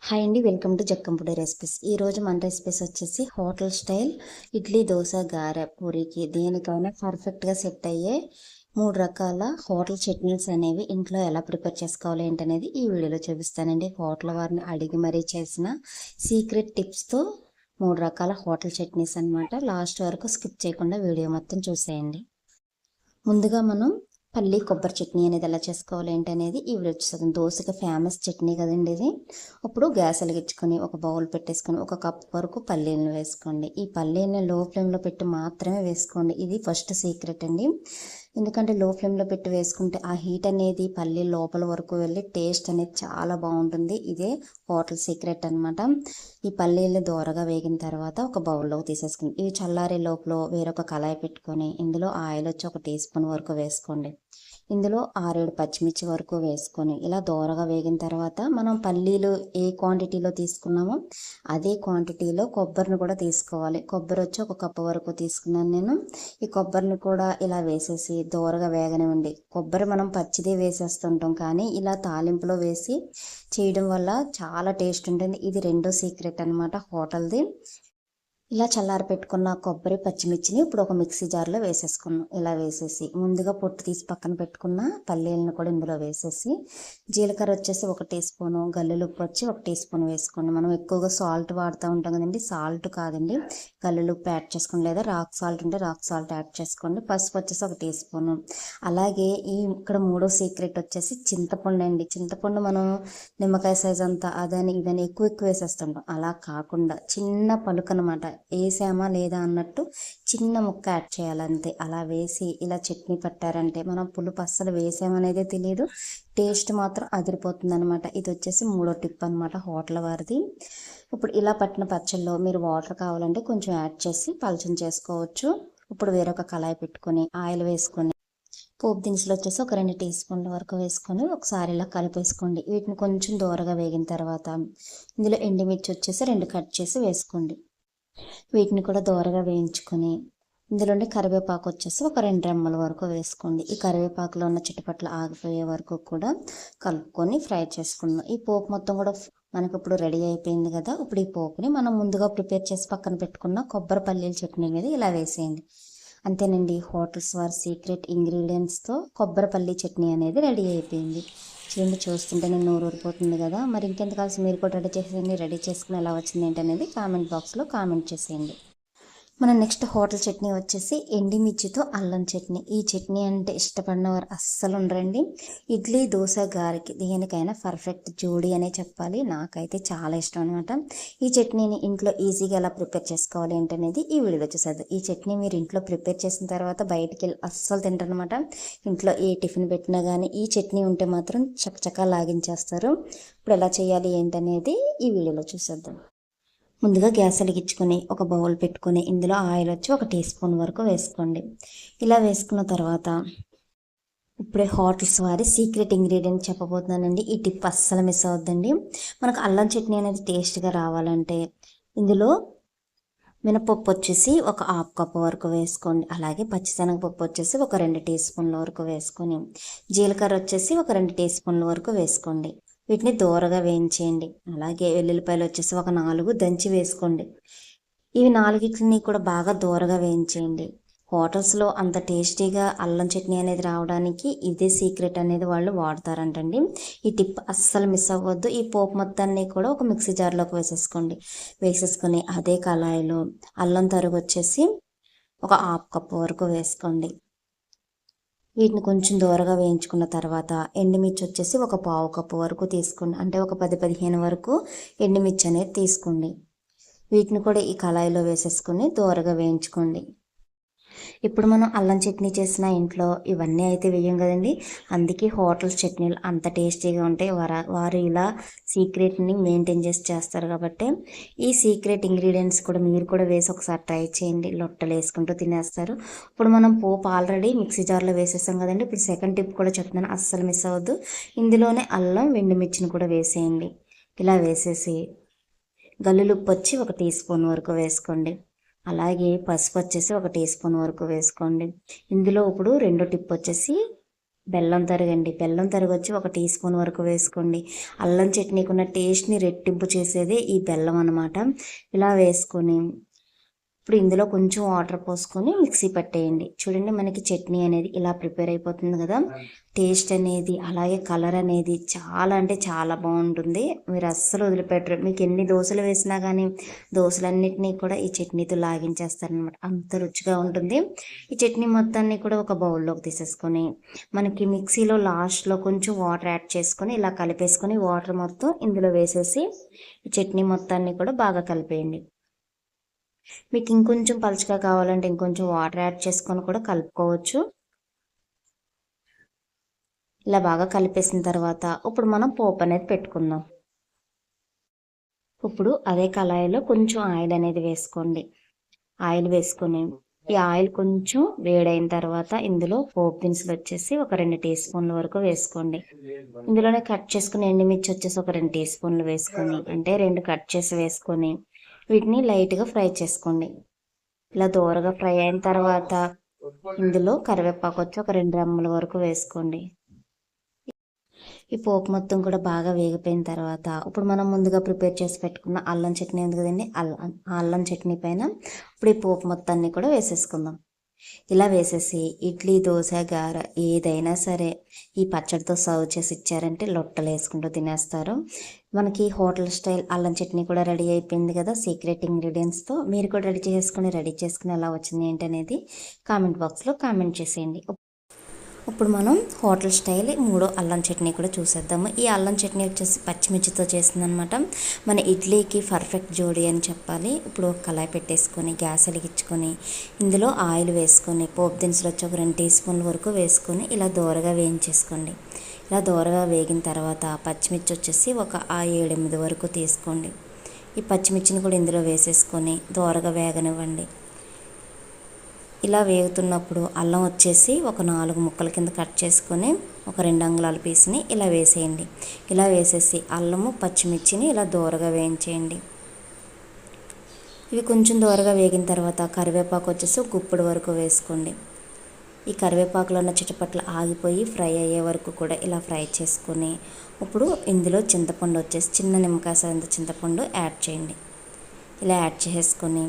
Hi అండి, welcome to Jakkampudi recipes. ఈరోజు మన రెసిపీస్ వచ్చేసి హోటల్ స్టైల్ ఇడ్లీ, దోశ, గారె, పూరికి దేనికైనా పర్ఫెక్ట్గా సెట్ అయ్యే 3 రకాల హోటల్ చట్నీస్ అనేవి ఇంట్లో ఎలా ప్రిపేర్ చేసుకోవాలి ఏంటనేది ఈ వీడియోలో చూపిస్తానండి. హోటల్ వారిని అడిగి మరీ చేసిన సీక్రెట్ టిప్స్తో 3 రకాల హోటల్ చట్నీస్ అనమాట. లాస్ట్ వరకు స్కిప్ చేయకుండా వీడియో మొత్తం చూసేయండి. ముందుగా మనం పల్లి కొబ్బరి చట్నీ అనేది ఎలా చేసుకోవాలి ఏంటి అనేది ఈ వీడియో వచ్చేస్తుంది. దోశకి ఫేమస్ చట్నీ కదండి ఇది. ఇప్పుడు గ్యాస్ వెలిగించుకొని ఒక బౌల్ పెట్టేసుకొని 1 కప్ వరకు పల్లీలను వేసుకోండి. ఈ పల్లీలను లో ఫ్లేమ్లో పెట్టి మాత్రమే వేసుకోండి. ఇది ఫస్ట్ సీక్రెట్ అండి. ఎందుకంటే లో ఫ్లేమ్లో పెట్టి వేసుకుంటే ఆ హీట్ అనేది పల్లి లోపల వరకు వెళ్ళి టేస్ట్ అనేది చాలా బాగుంటుంది. ఇదే హోటల్ సీక్రెట్ అనమాట. ఈ పల్లీలు దోరగా వేగిన తర్వాత ఒక బౌల్లోకి తీసేసుకుని ఇవి చల్లారే లోపల వేరొక కళాయి పెట్టుకొని ఇందులో ఆయిల్ వచ్చి 1 టీ స్పూన్ వరకు వేసుకోండి. ఇందులో 6-7 పచ్చిమిర్చి వరకు వేసుకొని ఇలా దోరగా వేగిన తర్వాత మనం పల్లీలు ఏ క్వాంటిటీలో తీసుకున్నామో అదే క్వాంటిటీలో కొబ్బరిని కూడా తీసుకోవాలి. కొబ్బరి వచ్చి 1 కప్పు వరకు తీసుకున్నాను నేను. ఈ కొబ్బరిని కూడా ఇలా వేసేసి దోరగా వేగనివ్వండి. కొబ్బరి మనం పచ్చిదే వేసేస్తుంటాం, కానీ ఇలా తాలింపులో వేసి చేయడం వల్ల చాలా టేస్ట్ ఉంటుంది. ఇది రెండో సీక్రెట్ అనమాట హోటల్ది. ఇలా చల్లారి పెట్టుకున్న కొబ్బరి, పచ్చిమిర్చిని ఇప్పుడు ఒక మిక్సీ జార్లో వేసేసుకున్నాం. ఇలా వేసేసి ముందుగా పొట్టు తీసి పక్కన పెట్టుకున్న పల్లీలను కూడా ఇందులో వేసేసి జీలకర్ర వచ్చేసి 1 టీ స్పూను, గల్లులుప్పు వచ్చి 1 టీ స్పూన్ వేసుకోండి. మనం ఎక్కువగా సాల్ట్ వాడుతూ ఉంటాం కదండి, సాల్ట్ కాదండి, గల్లులుప్పు యాడ్ చేసుకోండి, లేదా రాక్ సాల్ట్ ఉంటే రాక్ సాల్ట్ యాడ్ చేసుకోండి. పసుపు వచ్చేసి 1 టీ స్పూను. అలాగే ఇక్కడ మూడో సీక్రెట్ వచ్చేసి చింతపండు అండి. చింతపండు మనం నిమ్మకాయ సైజ్ అంతా అదని ఇదని ఎక్కువ వేసేస్తుంటాం. అలా కాకుండా చిన్న పలుకు అనమాట, వేసామా లేదా అన్నట్టు చిన్న ముక్క యాడ్ చేయాలంతే. అలా వేసి ఇలా చట్నీ పట్టారంటే మనం పులుపు అస్సలు వేసామనేదే తెలియదు, టేస్ట్ మాత్రం అదిరిపోతుంది అనమాట. ఇది వచ్చేసి మూడో టిప్ అనమాట హోటల్ వారిది. ఇప్పుడు ఇలా పట్టిన పచ్చళ్ళలో మీరు వాటర్ కావాలంటే కొంచెం యాడ్ చేసి పలచన చేసుకోవచ్చు. ఇప్పుడు వేరొక కళాయి పెట్టుకొని ఆయిల్ వేసుకొని పోపు దినుసులు వచ్చేసి 2 టీ స్పూన్ల వరకు వేసుకొని ఒకసారి ఇలా కలిపేసుకోండి. వీటిని కొంచెం దూరగా వేగిన తర్వాత ఇందులో ఎండుమిర్చి వచ్చేసి 2 కట్ చేసి వేసుకోండి. వీటిని కూడా దోరగా వేయించుకొని ఇందులోనే కరివేపాకు వచ్చేసి 2 రెమ్మల వరకు వేసుకోండి. ఈ కరివేపాకులో ఉన్న చిటపట్లు ఆగిపోయే వరకు కూడా కలుపుకొని ఫ్రై చేసుకుందాం. ఈ పోపు మొత్తం కూడా మనకు ఇప్పుడు రెడీ అయిపోయింది కదా. ఇప్పుడు ఈ పోపుని మనం ముందుగా ప్రిపేర్ చేసి పక్కన పెట్టుకున్న కొబ్బరి పల్లీల చట్నీ మీద ఇలా వేసేయండి. అంతేనండి, హోటల్స్ వారి సీక్రెట్ ఇంగ్రీడియంట్స్తో కొబ్బరి పల్లీ చట్నీ అనేది రెడీ అయిపోయింది. చూడండి, చూస్తుంటే నేను నోరు ఊరిపోతుంది కదా. మరి ఇంకెంత కాల్సి మీరు కూడా రెడీ చేసేయండి. రెడీ చేసుకుని ఎలా వచ్చింది ఏంటనేది కామెంట్ బాక్స్లో కామెంట్ చేసేయండి. మన నెక్స్ట్ హోటల్ చట్నీ వచ్చేసి ఎండిమిర్చితో అల్లం చట్నీ. ఈ చట్నీ అంటే ఇష్టపడిన వారు అస్సలు ఉండరండి. ఇడ్లీ, దోశ, గారెకి దేనికైనా పర్ఫెక్ట్ జోడీ అనే చెప్పాలి. నాకైతే చాలా ఇష్టం అనమాట. ఈ చట్నీని ఇంట్లో ఈజీగా ఎలా ప్రిపేర్ చేసుకోవాలి ఏంటనేది ఈ వీడియోలో చూసేది. ఈ చట్నీ మీరు ఇంట్లో ప్రిపేర్ చేసిన తర్వాత బయటికి వెళ్ళి అస్సలు తింటారనమాట. ఇంట్లో ఏ టిఫిన్ పెట్టినా కానీ ఈ చట్నీ ఉంటే మాత్రం చకచకా లాగించేస్తారు. ఇప్పుడు ఎలా చేయాలి ఏంటనేది ఈ వీడియోలో చూసేద్దాం. ముందుగా గ్యాస్ వెలిగించుకొని ఒక బౌల్ పెట్టుకొని ఇందులో ఆయిల్ వచ్చి 1 టీ స్పూన్ వరకు వేసుకోండి. ఇలా వేసుకున్న తర్వాత ఇప్పుడే హోటల్స్ వారి సీక్రెట్ ఇంగ్రీడియంట్ చెప్పబోతున్నానండి. ఈ టిప్ అస్సలు మిస్ అవద్దండి. మనకు అల్లం చట్నీ అనేది టేస్ట్గా రావాలంటే ఇందులో మినపప్పు వచ్చేసి 1/2 కప్పు వరకు వేసుకోండి. అలాగే పచ్చిశనగపప్పు వచ్చేసి 2 టీ స్పూన్ల వరకు వేసుకొని జీలకర్ర వచ్చేసి 2 టీ స్పూన్ల వరకు వేసుకోండి. వీటిని దూరగా వేయించేయండి. అలాగే వెల్లుల్లిపాయలు వచ్చేసి 4 దంచి వేసుకోండి. ఇవి 4టిని కూడా బాగా దూరగా వేయించేయండి. హోటల్స్లో అంత టేస్టీగా అల్లం చట్నీ అనేది రావడానికి ఇదే సీక్రెట్ అనేది వాళ్ళు వాడతారంటండి. ఈ టిప్ అస్సలు మిస్ అవ్వద్దు. ఈ పోపు మొత్తాన్ని కూడా ఒక మిక్సీ జార్లోకి వేసేసుకొని అదే కళాయిలో అల్లం తరుగు వచ్చేసి 1/2 కప్పు వరకు వేసుకోండి. వీటిని కొంచెం దూరగా వేయించుకున్న తర్వాత ఎండుమిర్చి వచ్చేసి 1/4 కప్పు వరకు తీసుకోండి. అంటే 10-15 వరకు ఎండుమిర్చి అనేది తీసుకోండి. వీటిని కూడా ఈ కళాయిలో వేసేసుకొని దూరగా వేయించుకోండి. ఇప్పుడు మనం అల్లం చట్నీ చేసిన ఇంట్లో ఇవన్నీ అయితే వేయం కదండి. అందుకే హోటల్ చట్నీలు అంత టేస్టీగా ఉంటాయి. వారు ఇలా సీక్రెట్ని మెయింటైన్ చేస్తారు కాబట్టి ఈ సీక్రెట్ ఇంగ్రీడియంట్స్ కూడా మీరు కూడా వేసి ఒకసారి ట్రై చేయండి. లొట్టలు వేసుకుంటూ తినేస్తారు. ఇప్పుడు మనం పోపు ఆల్రెడీ మిక్సీ జార్లో వేసేసాం కదండి. ఇప్పుడు సెకండ్ టిప్ కూడా చెప్తున్నాను, అస్సలు మిస్ అవ్వద్దు. ఇందులోనే అల్లం, ఎండుమిర్చిని కూడా వేసేయండి. ఇలా వేసేసి గల్లులుప్పు వచ్చి 1 టీ స్పూన్ వరకు వేసుకోండి. అలాగే పసుపు వచ్చేసి 1 టీ స్పూన్ వరకు వేసుకోండి. ఇందులో ఇప్పుడు రెండో టిప్ వచ్చేసి బెల్లం తరగండి. బెల్లం తరుగొచ్చి 1 టీ స్పూన్ వరకు వేసుకోండి. అల్లం చట్నీకి ఉన్న టేస్ట్ని రెట్టింపు చేసేది ఈ బెల్లం అనమాట. ఇలా వేసుకొని ఇప్పుడు ఇందులో కొంచెం వాటర్ పోసుకొని మిక్సీ పట్టేయండి. చూడండి మనకి చట్నీ అనేది ఇలా ప్రిపేర్ అయిపోతుంది కదా. టేస్ట్ అనేది అలాగే కలర్ అనేది చాలా అంటే చాలా బాగుంటుంది. మీరు అస్సలు వదిలిపెట్టరు. మీకు ఎన్ని దోశలు వేసినా కానీ దోశలన్నిటినీ కూడా ఈ చట్నీతో లాగించేస్తారనమాట. అంత రుచిగా ఉంటుంది. ఈ చట్నీ మొత్తాన్ని కూడా ఒక బౌల్లోకి తీసేసుకొని మనకి మిక్సీలో లాస్ట్లో కొంచెం వాటర్ యాడ్ చేసుకొని ఇలా కలిపేసుకొని వాటర్ మొత్తం ఇందులో వేసేసి ఈ చట్నీ మొత్తాన్ని కూడా బాగా కలిపేయండి. మీకు ఇంకొంచెం పలుచగా కావాలంటే ఇంకొంచెం వాటర్ యాడ్ చేసుకొని కూడా కలుపుకోవచ్చు. ఇలా బాగా కలిపేసిన తర్వాత ఇప్పుడు మనం పోపు అనేది పెట్టుకుందాం. ఇప్పుడు అదే కళాయిలో కొంచెం ఆయిల్ అనేది వేసుకోండి. ఆయిల్ వేసుకొని ఈ ఆయిల్ కొంచెం వేడైన తర్వాత ఇందులో పోపు దినుసులు వచ్చేసి ఒక 2 టీ స్పూన్ల వరకు వేసుకోండి. ఇందులోనే కట్ చేసుకుని ఎండుమిర్చి వచ్చేసి ఒక 2 టీ స్పూన్లు వేసుకొని అంటే 2 కట్ చేసి వేసుకొని వీటిని లైట్గా ఫ్రై చేసుకోండి. ఇలా దూరగా ఫ్రై అయిన తర్వాత ఇందులో కరివేపాకు వచ్చి ఒక 2 రెమ్మల వరకు వేసుకోండి. ఈ పోపు మొత్తం కూడా బాగా వేగిపోయిన తర్వాత ఇప్పుడు మనం ముందుగా ప్రిపేర్ చేసి పెట్టుకున్న అల్లం చట్నీ ఉంది కదండి, అల్లం చట్నీ పైన ఇప్పుడు ఈ పోపు మొత్తాన్ని కూడా వేసేసుకుందాం. ఇలా వేసేసి ఇడ్లీ, దోశ, గార ఏదైనా సరే ఈ పచ్చడితో సర్వ్ చేసి ఇచ్చారంటే లొట్టలు వేసుకుంటూ తినేస్తారు. మనకి హోటల్ స్టైల్ అల్లం చట్నీ కూడా రెడీ అయిపోయింది కదా సీక్రెట్ ఇంగ్రీడియంట్స్తో. మీరు కూడా రెడీ చేసుకుని ఎలా వచ్చింది ఏంటనేది కామెంట్ బాక్స్లో కామెంట్ చేసేయండి. ఇప్పుడు మనం హోటల్ స్టైల్ 3వ అల్లం చట్నీ కూడా చూసేద్దాము. ఈ అల్లం చట్నీ వచ్చేసి పచ్చిమిర్చితో చేసిందనమాట. మన ఇడ్లీకి పర్ఫెక్ట్ జోడీ అని చెప్పాలి. ఇప్పుడు ఒక కళాయి పెట్టేసుకొని గ్యాస్ వెలిగించుకొని ఇందులో ఆయిల్ వేసుకొని పోపు దినుసులు వచ్చి ఒక 2 టీ స్పూన్ల వరకు వేసుకొని ఇలా దోరగా వేయించేసుకోండి. ఇలా దోరగా వేగిన తర్వాత పచ్చిమిర్చి వచ్చేసి ఒక 7-8 వరకు తీసుకోండి. ఈ పచ్చిమిర్చిని కూడా ఇందులో వేసేసుకొని దోరగా వేగనివ్వండి. ఇలా వేగుతున్నప్పుడు అల్లం వచ్చేసి ఒక 4 ముక్కల కింద కట్ చేసుకొని ఒక 2 అంగుళాల పీస్ని ఇలా వేసేయండి. ఇలా వేసేసి అల్లము పచ్చిమిర్చిని ఇలా దోరగా వేయించేయండి. ఇవి కొంచెం దోరగా వేగిన తర్వాత కరివేపాకు వచ్చేసి గుప్పుడు వరకు వేసుకోండి. ఈ కరివేపాకులో ఉన్న చిటపట్లు ఆగిపోయి ఫ్రై అయ్యే వరకు కూడా ఇలా ఫ్రై చేసుకొని ఇప్పుడు ఇందులో చింతపండు వచ్చేసి చిన్న నిమ్మకాయ సైజు చింతపండు యాడ్ చేయండి. ఇలా యాడ్ చేసుకొని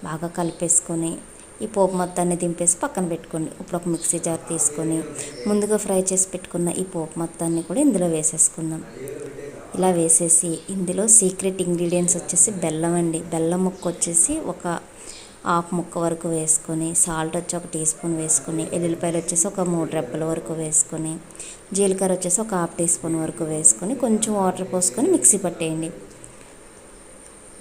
బాగా కలిపేసుకొని ఈ పోపు మొత్తాన్ని దింపేసి పక్కన పెట్టుకోండి. ఇప్పుడు ఒక మిక్సీ జార్ తీసుకొని ముందుగా ఫ్రై చేసి పెట్టుకున్న ఈ పోపు మొత్తాన్ని కూడా ఇందులో వేసేసుకుందాం. ఇలా వేసేసి ఇందులో సీక్రెట్ ఇంగ్రీడియంట్స్ వచ్చేసి బెల్లం అండి. బెల్లం ముక్క వచ్చేసి ఒక 1/2 ముక్క వరకు వేసుకొని సాల్ట్ వచ్చి 1 టీ స్పూన్ వేసుకొని ఎల్లుల్లిపాయలు వచ్చేసి ఒక 3 రెబ్బల వరకు వేసుకొని జీలకర్ర వచ్చేసి ఒక 1/2 టీ స్పూన్ వరకు వేసుకొని కొంచెం వాటర్ పోసుకొని మిక్సీ పట్టేయండి.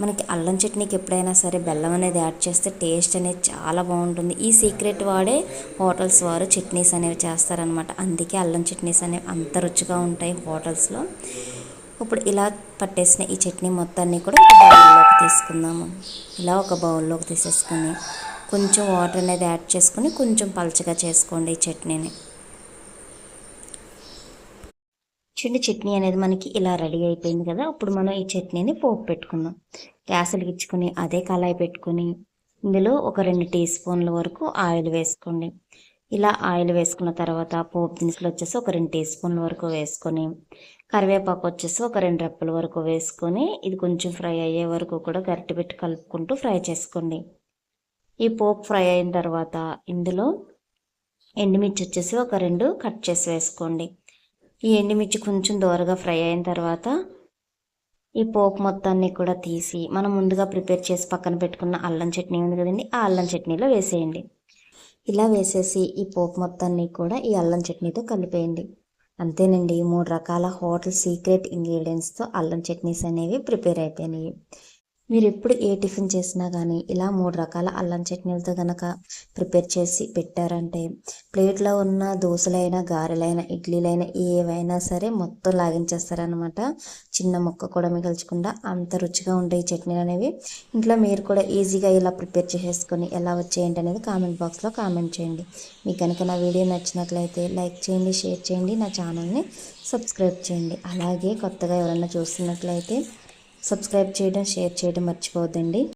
మనకి అల్లం చట్నీకి ఎప్పుడైనా సరే బెల్లం అనేది యాడ్ చేస్తే టేస్ట్ అనేది చాలా బాగుంటుంది. ఈ సీక్రెట్ వాడే హోటల్స్ వారు చట్నీస్ అనేవి చేస్తారనమాట. అందుకే అల్లం చట్నీస్ అనేవి అంత రుచిగా ఉంటాయి హోటల్స్లో. ఇప్పుడు ఇలా పట్టేసిన ఈ చట్నీ మొత్తాన్ని కూడా ఒక బౌల్లోకి తీసుకుందాము. ఇలా ఒక బౌల్లోకి తీసేసుకొని కొంచెం వాటర్ అనేది యాడ్ చేసుకొని కొంచెం పలచగా చేసుకోండి ఈ చట్నీని. చట్నీ అనేది మనకి ఇలా రెడీ అయిపోయింది కదా. ఇప్పుడు మనం ఈ చట్నీని పోపు పెట్టుకుందాం. గ్యాస్ వెలిగించుకొని అదే కళాయి పెట్టుకొని ఇందులో ఒక 2 టీ స్పూన్ల వరకు ఆయిల్ వేసుకోండి. ఇలా ఆయిల్ వేసుకున్న తర్వాత పోపు దినుసులు వచ్చేసి ఒక 2 టీ స్పూన్ల వరకు వేసుకొని కరివేపాకు వచ్చేసి ఒక 2 రెప్పల వరకు వేసుకొని ఇది కొంచెం ఫ్రై అయ్యే వరకు కూడా గరిటె పెట్టి కలుపుకుంటూ ఫ్రై చేసుకోండి. ఈ పోపు ఫ్రై అయిన తర్వాత ఇందులో ఎండుమిర్చి వచ్చేసి ఒక 2 కట్ చేసి వేసుకోండి. ఈ ఎండుమిర్చి కొంచెం దోరగా ఫ్రై అయిన తర్వాత ఈ పోపు మొత్తాన్ని కూడా తీసి మనం ముందుగా ప్రిపేర్ చేసి పక్కన పెట్టుకున్న అల్లం చట్నీ ఉంది కదండి, ఆ అల్లం చట్నీలో వేసేయండి. ఇలా వేసేసి ఈ పోపు మొత్తాన్ని కూడా ఈ అల్లం చట్నీతో కలిపేయండి. అంతేనండి, 3 రకాల హోటల్ సీక్రెట్ ఇంగ్రీడియంట్స్తో అల్లం చట్నీస్ అనేవి ప్రిపేర్ అయిపోయినాయి. మీరు ఎప్పుడు ఏ టిఫిన్ చేసినా కానీ ఇలా 3 రకాల అల్లం చట్నీలతో కనుక ప్రిపేర్ చేసి పెట్టారంటే ప్లేట్లో ఉన్న దోశలైనా, గారెలైనా, ఇడ్లీలైనా ఏవైనా సరే మొత్తం లాగించేస్తారనమాట. చిన్న ముక్క కూడా మిగల్చకుండా అంత రుచిగా ఉంటాయి చట్నీలు అనేవి. ఇంట్లో మీరు కూడా ఈజీగా ఇలా ప్రిపేర్ చేసేసుకొని ఎలా వచ్చేయండి అనేది కామెంట్ బాక్స్లో కామెంట్ చేయండి. మీకు కనుక నా వీడియో నచ్చినట్లయితే లైక్ చేయండి, షేర్ చేయండి, నా ఛానల్ని సబ్స్క్రైబ్ చేయండి. అలాగే కొత్తగా ఎవరైనా చూస్తున్నట్లయితే సబ్స్క్రైబ్ చేయడం, షేర్ చేయడం మర్చిపోవద్దండి.